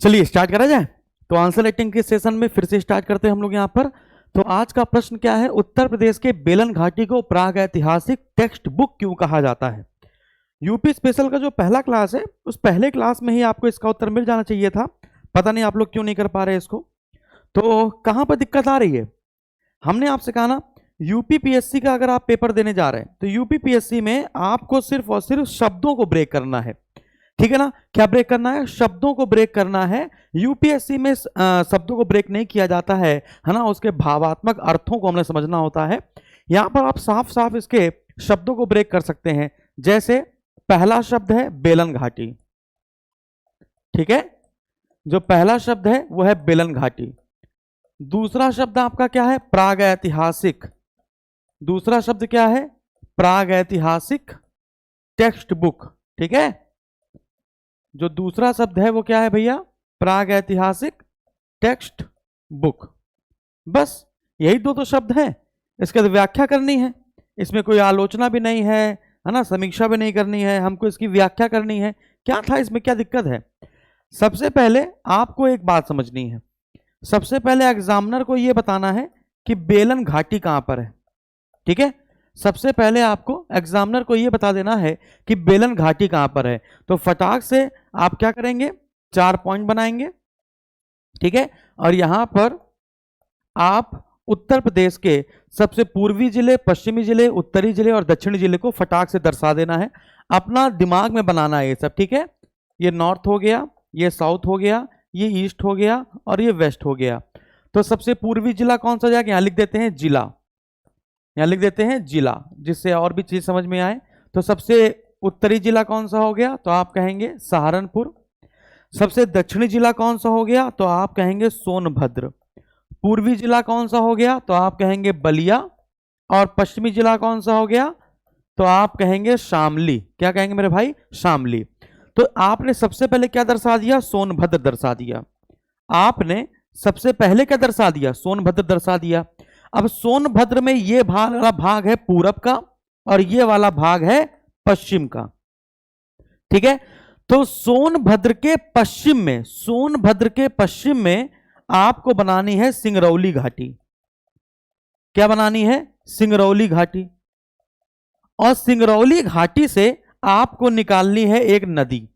चलिए स्टार्ट करा जाए। तो आंसर राइटिंग के सेशन में फिर से स्टार्ट करते हैं हम लोग यहाँ पर। तो आज का प्रश्न क्या है, उत्तर प्रदेश के बेलन घाटी को प्राग ऐतिहासिक टेक्स्ट बुक क्यों कहा जाता है। यूपी स्पेशल का जो पहला क्लास है उस पहले क्लास में ही आपको इसका उत्तर मिल जाना चाहिए था, पता नहीं आप लोग क्यों नहीं कर पा रहे इसको। तो कहां पर दिक्कत आ रही है, हमने आपसे कहा ना यूपी पीएससी का अगर आप पेपर देने जा रहे हैं तो यूपी पीएससी में आपको सिर्फ और सिर्फ शब्दों को ब्रेक करना है, ठीक है ना। क्या ब्रेक करना है, शब्दों को ब्रेक करना है। यूपीएससी में शब्दों को ब्रेक नहीं किया जाता है ना, उसके भावात्मक अर्थों को हमने समझना होता है। यहां पर आप साफ साफ इसके शब्दों को ब्रेक कर सकते हैं। जैसे पहला शब्द है बेलन घाटी, ठीक है, जो पहला शब्द है वो है बेलन घाटी। दूसरा शब्द आपका क्या है, प्राग ऐतिहासिक। दूसरा शब्द क्या है, प्राग ऐतिहासिक टेक्स्ट बुक, ठीक है। जो दूसरा शब्द है वो क्या है भैया, प्राग ऐतिहासिक टेक्स्ट बुक। बस यही दो तो शब्द हैं, इसके तो व्याख्या करनी है, इसमें कोई आलोचना भी नहीं है ना, समीक्षा भी नहीं करनी है, हमको इसकी व्याख्या करनी है। क्या था इसमें, क्या दिक्कत है। सबसे पहले आपको एक बात समझनी है, सबसे पहले एग्जामिनर को यह बताना है कि बेलन घाटी कहां पर है, ठीक है। सबसे पहले आपको एग्जामिनर को यह बता देना है कि बेलन घाटी कहां पर है। तो फटाक से आप क्या करेंगे, 4 पॉइंट बनाएंगे, ठीक है। और यहां पर आप उत्तर प्रदेश के सबसे पूर्वी जिले, पश्चिमी जिले, उत्तरी जिले और दक्षिणी जिले को फटाक से दर्शा देना है, अपना दिमाग में बनाना है ये सब, ठीक है। ये नॉर्थ हो गया, ये साउथ हो गया, ये ईस्ट हो गया और ये वेस्ट हो गया। तो सबसे पूर्वी जिला कौन सा जाएगा, यहां लिख देते हैं जिला, यहां लिख देते हैं जिला, जिससे और भी चीज समझ में आए। तो सबसे उत्तरी जिला कौन सा हो गया, तो आप कहेंगे सहारनपुर। सबसे दक्षिणी जिला कौन सा हो गया, तो आप कहेंगे सोनभद्र। पूर्वी जिला कौन सा हो गया, तो आप कहेंगे बलिया। और पश्चिमी जिला कौन सा हो गया, तो आप कहेंगे शामली। क्या कहेंगे मेरे भाई, शामली। तो आपने सबसे पहले क्या दर्शा दिया, सोनभद्र दर्शा दिया। आपने सबसे पहले क्या दर्शा दिया, सोनभद्र दर्शा दिया। अब सोनभद्र में ये वाला भाग है पूरब का और ये वाला भाग है पश्चिम का, ठीक है। तो सोनभद्र के पश्चिम में, सोनभद्र के पश्चिम में आपको बनानी है सिंगरौली घाटी। क्या बनानी है, सिंगरौली घाटी। और सिंगरौली घाटी से आपको निकालनी है एक नदी,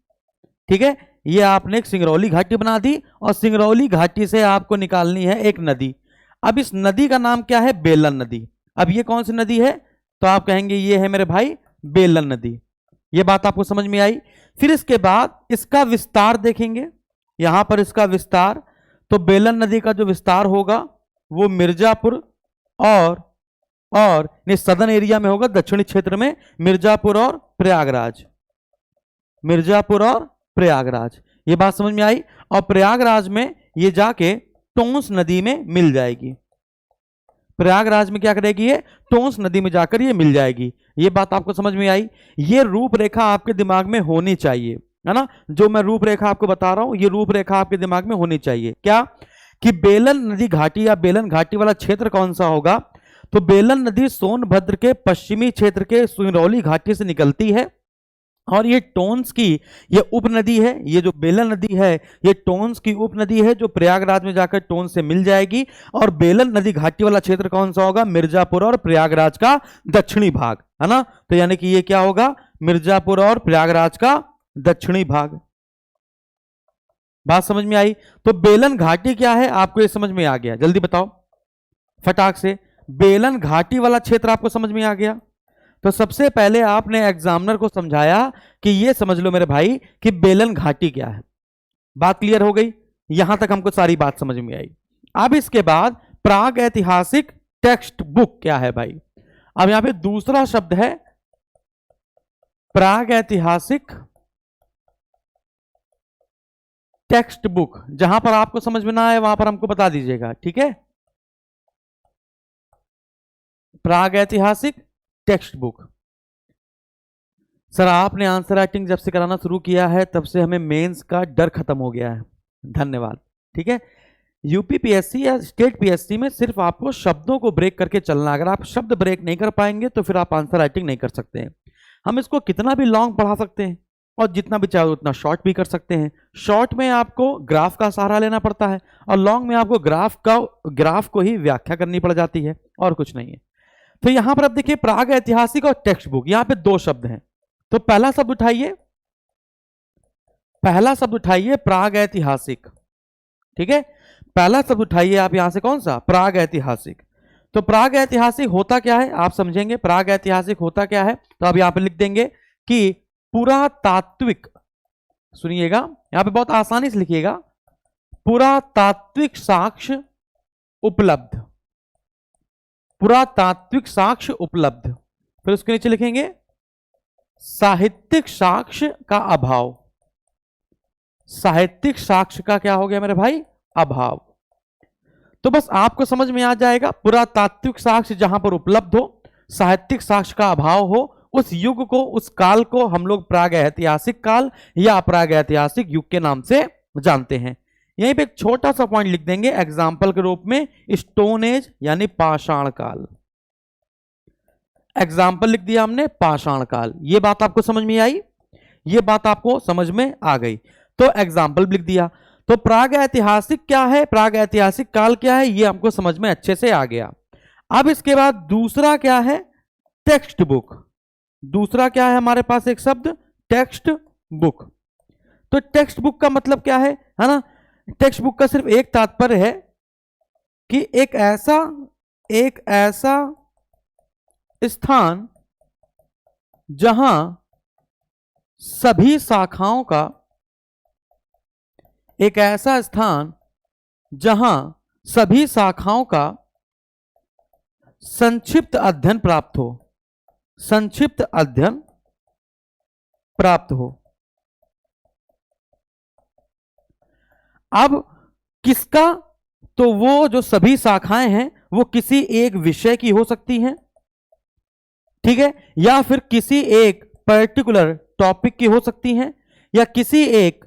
ठीक है। ये आपने एक सिंगरौली घाटी बना दी और सिंगरौली घाटी से आपको निकालनी है एक नदी। अब इस नदी का नाम क्या है, बेलन नदी। अब ये कौन सी नदी है, तो आप कहेंगे ये है मेरे भाई बेलन नदी। ये बात आपको समझ में आई। फिर इसके बाद इसका विस्तार देखेंगे, यहां पर इसका विस्तार, तो बेलन नदी का जो विस्तार होगा वो मिर्जापुर और सदर्न एरिया में होगा, दक्षिणी क्षेत्र में मिर्जापुर और प्रयागराज, मिर्जापुर और प्रयागराज। ये बात समझ में आई। और प्रयागराज में ये जाके टोंस नदी में मिल जाएगी। प्रयागराज में क्या करेगी, ये टोंस नदी में जाकर ये मिल जाएगी। ये बात आपको समझ में आई। ये रूपरेखा आपके दिमाग में होनी चाहिए, है ना। जो मैं रूपरेखा आपको बता रहा हूं ये रूपरेखा आपके दिमाग में होनी चाहिए। क्या कि बेलन नदी घाटी या बेलन घाटी वाला क्षेत्र कौन सा होगा, तो बेलन नदी सोनभद्र के पश्चिमी क्षेत्र के सिंगरौली घाटी से निकलती है और ये टोंस की ये उपनदी है। ये जो बेलन नदी है ये टोंस की उपनदी है जो प्रयागराज में जाकर टोंस से मिल जाएगी। और बेलन नदी घाटी वाला क्षेत्र कौन सा होगा, मिर्जापुर और प्रयागराज का दक्षिणी भाग, है ना। तो यानी कि ये क्या होगा, मिर्जापुर और प्रयागराज का दक्षिणी भाग। बात समझ में आई। तो बेलन घाटी क्या है आपको ये समझ में आ गया, जल्दी बताओ फटाक से। बेलन घाटी वाला क्षेत्र आपको समझ में आ गया। तो सबसे पहले आपने एग्जामिनर को समझाया कि ये समझ लो मेरे भाई कि बेलन घाटी क्या है। बात क्लियर हो गई, यहां तक हमको सारी बात समझ में आई। अब इसके बाद प्राग ऐतिहासिक टेक्स्ट बुक क्या है भाई। अब यहां पे दूसरा शब्द है प्राग ऐतिहासिक टेक्स्ट बुक। जहां पर आपको समझ में ना आए वहां पर हमको बता दीजिएगा, ठीक है। प्राग ऐतिहासिक टेक्स्ट बुक। सर आपने आंसर राइटिंग जब से कराना शुरू किया है तब से हमें मेंस का डर खत्म हो गया है, धन्यवाद, ठीक है। यूपी पीएससी या स्टेट पीएससी में सिर्फ आपको शब्दों को ब्रेक करके चलना। अगर आप शब्द ब्रेक नहीं कर पाएंगे तो फिर आप आंसर राइटिंग नहीं कर सकते हैं। हम इसको कितना भी लॉन्ग पढ़ा सकते हैं, और जितना भी चाहे उतना शॉर्ट भी कर सकते हैं। शॉर्ट में आपको ग्राफ का सहारा लेना पड़ता है और लॉन्ग में आपको ग्राफ को ही व्याख्या करनी पड़ जाती है और कुछ नहीं है। तो यहां पर अब देखिए प्राग ऐतिहासिक और टेक्स्ट बुक, यहां पे दो शब्द हैं। तो पहला शब्द उठाइए प्राग ऐतिहासिक, ठीक है। पहला शब्द उठाइए आप यहां से, कौन सा, प्राग ऐतिहासिक। तो प्राग ऐतिहासिक होता क्या है आप समझेंगे, प्राग ऐतिहासिक होता क्या है। तो आप यहां पे लिख देंगे कि पुरातात्विक, सुनिएगा यहां पे बहुत आसानी से लिखिएगा, पुरातात्विक साक्ष्य उपलब्ध, पुरातात्विक साक्ष्य उपलब्ध। फिर उसके नीचे लिखेंगे साहित्यिक साक्ष्य का अभाव, साहित्यिक साक्ष्य का क्या हो गया मेरे भाई, अभाव। तो बस आपको समझ में आ जाएगा, पुरातात्विक साक्ष्य जहां पर उपलब्ध हो, साहित्यिक साक्ष्य का अभाव हो, उस युग को, उस काल को हम लोग प्राग ऐतिहासिक काल या प्राग ऐतिहासिक युग के नाम से जानते हैं। यहीं पे एक छोटा सा पॉइंट लिख देंगे एग्जाम्पल के रूप में, स्टोन एज यानी पाषाण काल। एग्जाम्पल लिख दिया हमने पाषाण काल। ये बात आपको समझ में आई, ये बात आपको समझ में आ गई, तो एग्जाम्पल लिख दिया। तो प्राग ऐतिहासिक क्या है, प्राग ऐतिहासिक काल क्या है, ये हमको समझ में अच्छे से आ गया। अब इसके बाद दूसरा क्या है, टेक्स्ट बुक। दूसरा क्या है हमारे पास एक शब्द, टेक्स्ट बुक। तो टेक्स्ट बुक का मतलब क्या है ना। टेक्स्ट बुक का सिर्फ एक तात्पर्य है कि एक ऐसा स्थान जहां सभी शाखाओं का, एक ऐसा स्थान जहां सभी शाखाओं का संक्षिप्त अध्ययन प्राप्त हो, संक्षिप्त अध्ययन प्राप्त हो। अब किसका, तो वो जो सभी शाखाएं हैं वो किसी एक विषय की हो सकती हैं, ठीक है, या फिर किसी एक पर्टिकुलर टॉपिक की हो सकती हैं, या किसी एक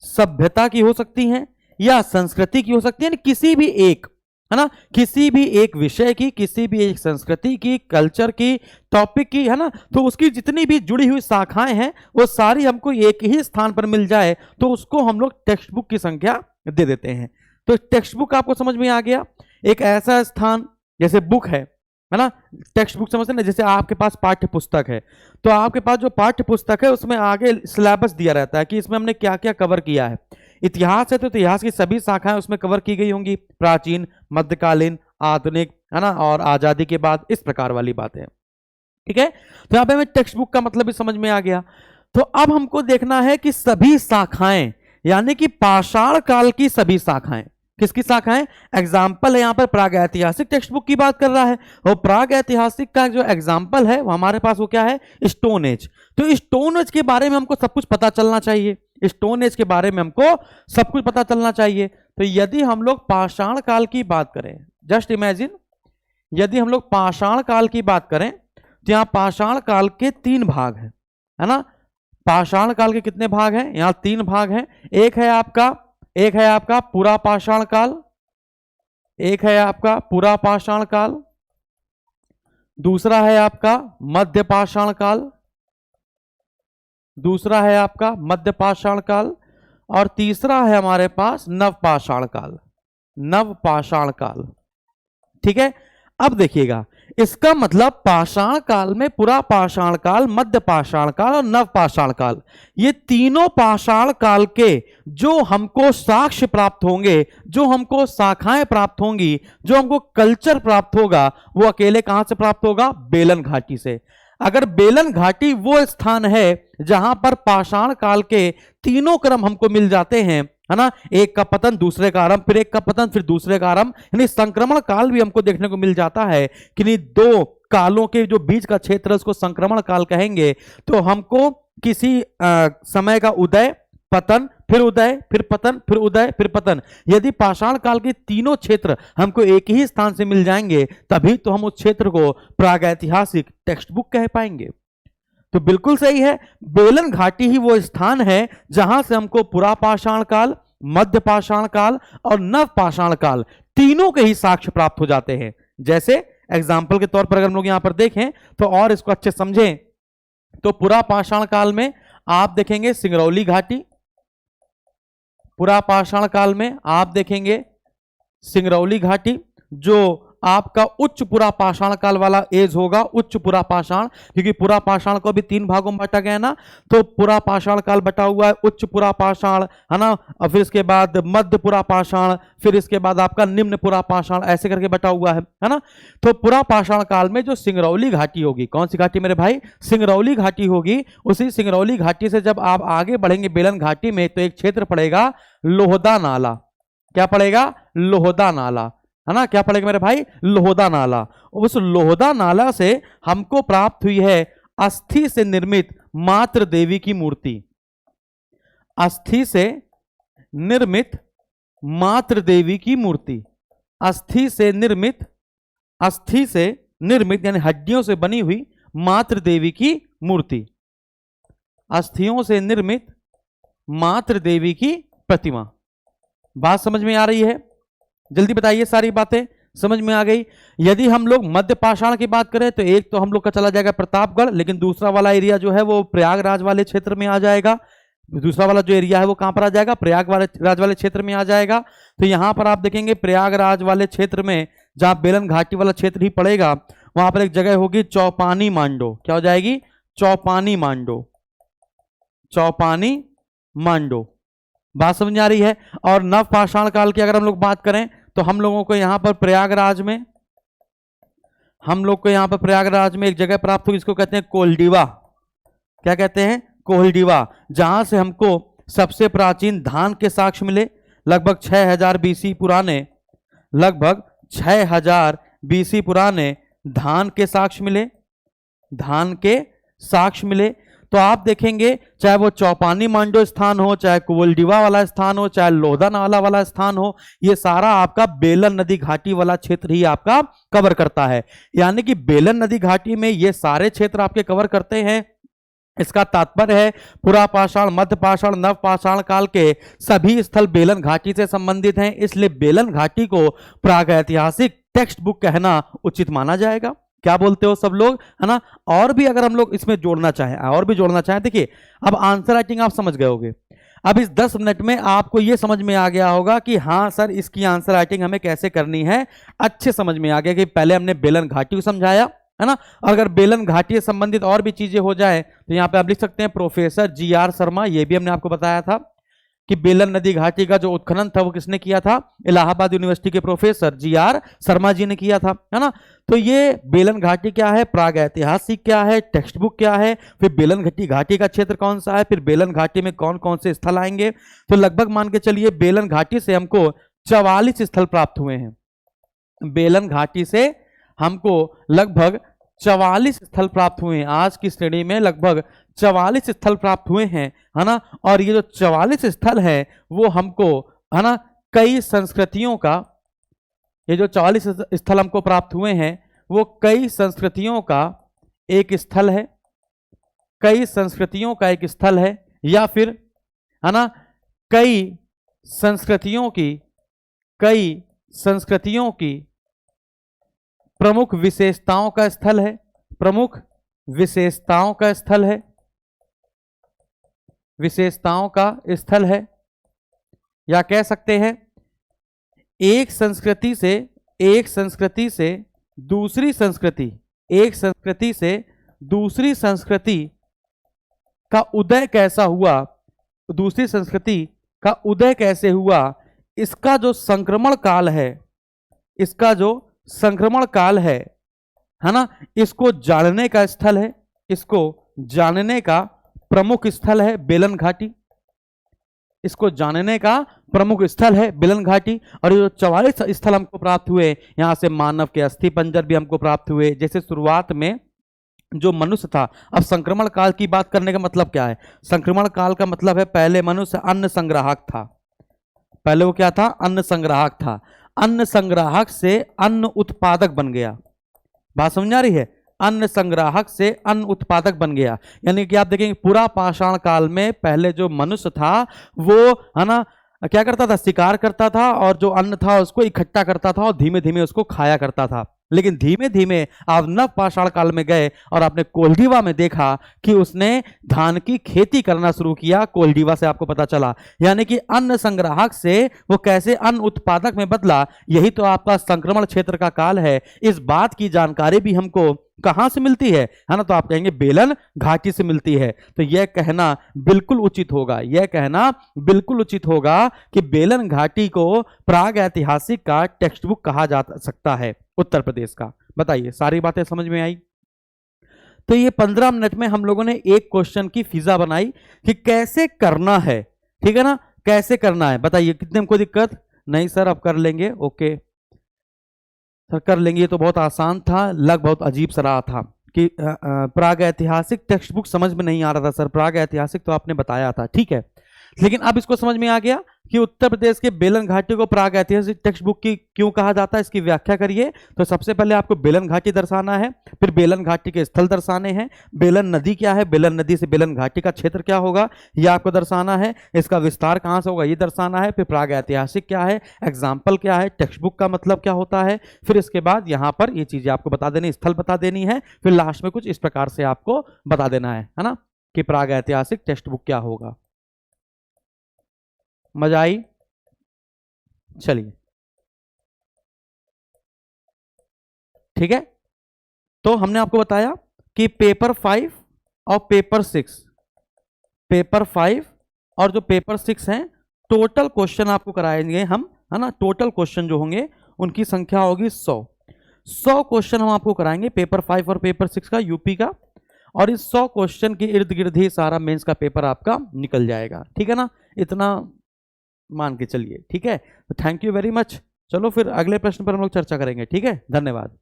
सभ्यता की हो सकती हैं, या संस्कृति की हो सकती है, किसी भी एक, है ना, किसी भी एक विषय की, किसी भी एक संस्कृति की, कल्चर की, टॉपिक की, है ना। तो उसकी जितनी भी जुड़ी हुई शाखाएं हैं वो सारी हमको एक ही स्थान पर मिल जाए तो उसको हम लोग टेक्स्ट बुक की संख्या दे देते हैं। तो टेक्स्ट बुक आपको समझ में आ गया, एक ऐसा स्थान, जैसे बुक है ना, टेक्स्ट बुक समझते ना, जैसे आपके पास पाठ्य पुस्तक है, तो आपके पास जो पाठ्य पुस्तक है उसमें आगे सिलेबस दिया रहता है कि इसमें हमने क्या क्या कवर किया है। इतिहास है तो इतिहास की सभी शाखाएं उसमें कवर की गई होंगी, प्राचीन, मध्यकालीन, आधुनिक, है ना, और आजादी के बाद, इस प्रकार वाली बात है, ठीक है। तो यहां पे हमें टेक्स्ट बुक का मतलब भी समझ में आ गया। तो अब हमको देखना है कि सभी शाखाएं, यानी कि पाषाण काल की सभी शाखाएं, किसकी शाखाएं, एग्जाम्पल है यहां पर प्राग ऐतिहासिक टेक्स्ट बुक की बात कर रहा है, और प्राग ऐतिहासिक का जो एग्जाम्पल है वो हमारे पास वो क्या है, स्टोन एज। तो स्टोन एज के बारे में हमको सब कुछ पता चलना चाहिए, स्टोन एज के बारे में हमको सब कुछ पता चलना चाहिए। तो यदि हम लोग पाषाण काल की बात करें, जस्ट इमेजिन, यदि हम लोग पाषाण काल की बात करें तो यहां पाषाण काल के 3 भाग है ना। पाषाण काल के कितने भाग हैं, यहां 3 भाग हैं। एक है आपका पूरा पाषाण काल, एक है आपका पूरा पाषाण काल, दूसरा है आपका मध्य पाषाण काल, दूसरा है आपका मध्य पाषाण काल, और तीसरा है हमारे पास नव पाषाण काल, नव पाषाण काल, ठीक है। अब देखिएगा, इसका मतलब पाषाण काल में पूरा पाषाण काल, मध्य पाषाण काल और नव पाषाण काल, ये तीनों पाषाण काल के जो हमको साक्ष्य प्राप्त होंगे, जो हमको शाखाएं प्राप्त होंगी, जो हमको कल्चर प्राप्त होगा, वो अकेले कहां से प्राप्त होगा, बेलन घाटी से। अगर बेलन घाटी वो स्थान है जहां पर पाषाण काल के तीनों क्रम हमको मिल जाते हैं, है ना, एक का पतन, दूसरे का आरंभ, फिर एक का पतन, फिर दूसरे का आरंभ, यानी संक्रमण काल भी हमको देखने को मिल जाता है कि नहीं, 2 कालों के जो बीच का क्षेत्र है उसको संक्रमण काल कहेंगे। तो हमको किसी समय का उदय, पतन, फिर उदय, फिर पतन, फिर उदय, फिर पतन, यदि पाषाण काल के तीनों क्षेत्र हमको एक ही स्थान से मिल जाएंगे तभी तो हम उस क्षेत्र को प्रागैतिहासिक टेक्स्ट बुक कह पाएंगे। तो बिल्कुल सही है, बेलन घाटी ही वो स्थान है जहां से हमको पुरा पाषाण काल, मध्य पाषाण काल और नव पाषाण काल तीनों के ही साक्ष्य प्राप्त हो जाते हैं। जैसे एग्जाम्पल के तौर पर अगर हम लोग यहां पर देखें तो और इसको अच्छे समझें तो पुरा पाषाण काल में आप देखेंगे सिंगरौली घाटी, पुरा पाषाण काल में आप देखेंगे सिंगरौली घाटी, जो आपका उच्च पुरा पाषाण काल वाला एज होगा, उच्च पुरा पाषाण, क्योंकि पुरा पाषाण को भी 3 भागों में बांटा गया है ना, तो पुरा पाषाण काल बटा हुआ है, उच्च पुरा पाषाण, है ना, और फिर इसके बाद मध्य पुरा पाषाण, फिर इसके बाद आपका निम्न पुरा पाषाण, ऐसे करके बटा हुआ है ना। तो पुरा पाषाण काल में जो सिंगरौली घाटी होगी, कौन सी घाटी मेरे भाई, सिंगरौली घाटी होगी। उसी सिंगरौली घाटी से जब आप आगे बढ़ेंगे बेलन घाटी में, तो एक क्षेत्र पड़ेगा लोहदा नाला। क्या पड़ेगा, लोहदा नाला, है ना, क्या पड़ेगा मेरे भाई, लोहदा नाला। उस लोहदा नाला से हमको प्राप्त हुई है अस्थि से निर्मित मातृ देवी की मूर्ति, अस्थि से निर्मित मातृ देवी की मूर्ति, अस्थि से निर्मित यानी हड्डियों से बनी हुई मातृ देवी की मूर्ति, अस्थियों से निर्मित मातृ देवी की प्रतिमा। बात समझ में आ रही है, जल्दी बताइए, सारी बातें समझ में आ गई। यदि हम लोग मध्य पाषाण की बात करें तो एक तो हम लोग का चला जाएगा प्रतापगढ़, लेकिन दूसरा वाला एरिया जो है वो प्रयागराज वाले क्षेत्र में आ जाएगा। दूसरा वाला जो एरिया है वो कहां पर आ जाएगा, प्रयागराज वाले क्षेत्र में आ जाएगा। तो यहां पर आप देखेंगे प्रयागराज वाले क्षेत्र में, जहां बेलन घाटी वाला क्षेत्र ही पड़ेगा, वहां पर एक जगह होगी चौपानी मांडो। क्या हो जाएगी, चौपानी मांडो, चौपानी मांडो। बात समझ आ रही है। और नव पाषाण काल की अगर हम लोग बात करें तो हम लोगों को यहां पर प्रयागराज में, एक जगह प्राप्त हुई, इसको कहते हैं कोल्डिवा। क्या कहते हैं, कोल्डिवा, जहां से हमको सबसे प्राचीन धान के साक्ष्य मिले, लगभग 6000 बीसी पुराने, लगभग 6000 बीसी पुराने धान के साक्ष्य मिले, धान के साक्ष्य मिले। तो आप देखेंगे चाहे वो चौपानी मांडो स्थान हो, चाहे कोल्डिवा वाला स्थान हो, चाहे लोहदा नाला वाला स्थान हो, ये सारा आपका बेलन नदी घाटी वाला क्षेत्र ही आपका कवर करता है। यानी कि बेलन नदी घाटी में ये सारे क्षेत्र आपके कवर करते हैं। इसका तात्पर्य है पुरा पाषाण, मध्य पाषाण, नव पाषाण काल के सभी स्थल बेलन घाटी से संबंधित हैं। इसलिए बेलन घाटी को प्रागैतिहासिक टेक्स्ट बुक कहना उचित माना जाएगा। क्या बोलते हो सब लोग, है ना। और भी अगर हम लोग इसमें जोड़ना चाहें, देखिए अब आंसर राइटिंग आप समझ गए होंगे। अब इस 10 मिनट में आपको यह समझ में आ गया होगा कि हाँ सर इसकी आंसर राइटिंग हमें कैसे करनी है। अच्छे समझ में आ गया कि पहले हमने बेलन घाटी को समझाया, है ना। अगर बेलन घाटी से संबंधित और भी चीजें हो जाए तो यहाँ पे आप लिख सकते हैं प्रोफेसर GR शर्मा। ये भी हमने आपको बताया था कि बेलन नदी घाटी का जो उत्खनन था वो किसने किया था, इलाहाबाद यूनिवर्सिटी के प्रोफेसर GR शर्मा जी ने किया था, है ना। तो ये बेलन घाटी क्या है, प्रागैतिहासिक क्या है, टेक्स्ट बुक क्या है, फिर बेलन घाटी का क्षेत्र कौन सा है, फिर बेलन घाटी में कौन कौन से स्थल आएंगे। तो लगभग मान के चलिए बेलन घाटी से हमको 44 स्थल प्राप्त हुए हैं। बेलन घाटी से हमको लगभग 44 स्थल प्राप्त हुए हैं। आज की श्रेणी में लगभग 44 स्थल प्राप्त हुए हैं, है ना। और ये जो 44 स्थल है वो हमको, है ना, कई संस्कृतियों का, ये जो 44 स्थल हमको प्राप्त हुए हैं वो कई संस्कृतियों का एक स्थल है, कई संस्कृतियों का एक स्थल है, या फिर, है ना, कई संस्कृतियों की प्रमुख विशेषताओं का स्थल है, प्रमुख विशेषताओं का स्थल है, विशेषताओं का स्थल है। या कह सकते हैं एक संस्कृति से दूसरी संस्कृति, एक संस्कृति से दूसरी संस्कृति का उदय कैसा हुआ, दूसरी संस्कृति का उदय कैसे हुआ, इसका जो संक्रमण काल है, इसका जो संक्रमण काल है ना, इसको जानने का स्थल है, इसको जानने का प्रमुख स्थल है बेलन घाटी, इसको जानने का प्रमुख स्थल है बेलन घाटी। और ये जो 44 स्थल हमको प्राप्त हुए, यहां से मानव के अस्थि पंजर भी हमको प्राप्त हुए। जैसे शुरुआत में जो मनुष्य था, अब संक्रमण काल की बात करने का मतलब क्या है, संक्रमण काल का मतलब है पहले मनुष्य अन्न संग्राहक था, पहले वो क्या था, अन्न संग्राहक था, अन्न संग्राहक से अन्न उत्पादक बन गया। बात समझ आ रही है, अन्न संग्राहक से अन्न उत्पादक बन गया। यानी कि आप देखेंगे पूरा पाषाण काल में पहले जो मनुष्य था वो, है ना, क्या करता था, शिकार करता था और जो अन्न था उसको इकट्ठा करता था और धीमे धीमे उसको खाया करता था। लेकिन धीमे धीमे आप नव पाषाण काल में गए और आपने कोल्डिवा में देखा कि उसने धान की खेती करना शुरू किया। कोल्डिवा से आपको पता चला, यानी कि अन्न संग्राहक से वो कैसे अन्न उत्पादक में बदला। यही तो आपका संक्रमण क्षेत्र का काल है। इस बात की जानकारी भी हमको कहां से मिलती है ना, तो आप कहेंगे बेलन घाटी से मिलती है। तो यह कहना बिल्कुल उचित होगा, यह कहना बिल्कुल उचित होगा कि बेलन घाटी को प्राग ऐतिहासिक का टेक्स्ट बुक कहा जा सकता है उत्तर प्रदेश का। बताइए, सारी बातें समझ में आई? तो ये 15 मिनट में हम लोगों ने एक क्वेश्चन की फिजा बनाई कि कैसे करना है, ठीक है ना, कैसे करना है। बताइए, कितने में कोई दिक्कत नहीं? सर अब कर लेंगे, ओके सर कर लेंगे। ये तो बहुत आसान था, लग बहुत अजीब सा रहा था कि प्राग ऐतिहासिक टेक्स्ट बुक समझ में नहीं आ रहा था सर। प्राग ऐतिहासिक तो आपने बताया था, ठीक है, लेकिन अब इसको समझ में आ गया कि उत्तर प्रदेश के बेलन घाटी को प्राग ऐतिहासिक टेक्स्ट बुक की क्यों कहा जाता है, इसकी व्याख्या करिए। तो सबसे पहले आपको बेलन घाटी दर्शाना है, फिर बेलन घाटी के स्थल दर्शाने हैं, बेलन नदी क्या है, बेलन नदी से बेलन घाटी का क्षेत्र क्या होगा यह आपको दर्शाना है, इसका विस्तार कहां से होगा ये दर्शाना है, फिर प्राग ऐतिहासिक क्या है, एग्जाम्पल क्या है, टेक्स्ट बुक का मतलब क्या होता है, फिर इसके बाद यहां पर ये चीजें आपको बता देनी, स्थल बता देनी है, फिर लास्ट में कुछ इस प्रकार से आपको बता देना है ना, कि प्राग ऐतिहासिक टेक्स्ट बुक क्या होगा। मजा आई? चलिए ठीक है। तो हमने आपको बताया कि पेपर 5 और पेपर 5 और जो पेपर 6 हैं, टोटल क्वेश्चन आपको कराएंगे हम, है ना। टोटल क्वेश्चन जो होंगे उनकी संख्या होगी 100 क्वेश्चन हम आपको कराएंगे पेपर 5 और पेपर 6 का, यूपी का। और इस 100 क्वेश्चन के इर्द गिर्द ही सारा मेंस का पेपर आपका निकल जाएगा, ठीक है ना। इतना मान के चलिए, ठीक है। तो थैंक यू वेरी मच। चलो फिर अगले प्रश्न पर हम लोग चर्चा करेंगे, ठीक है। धन्यवाद।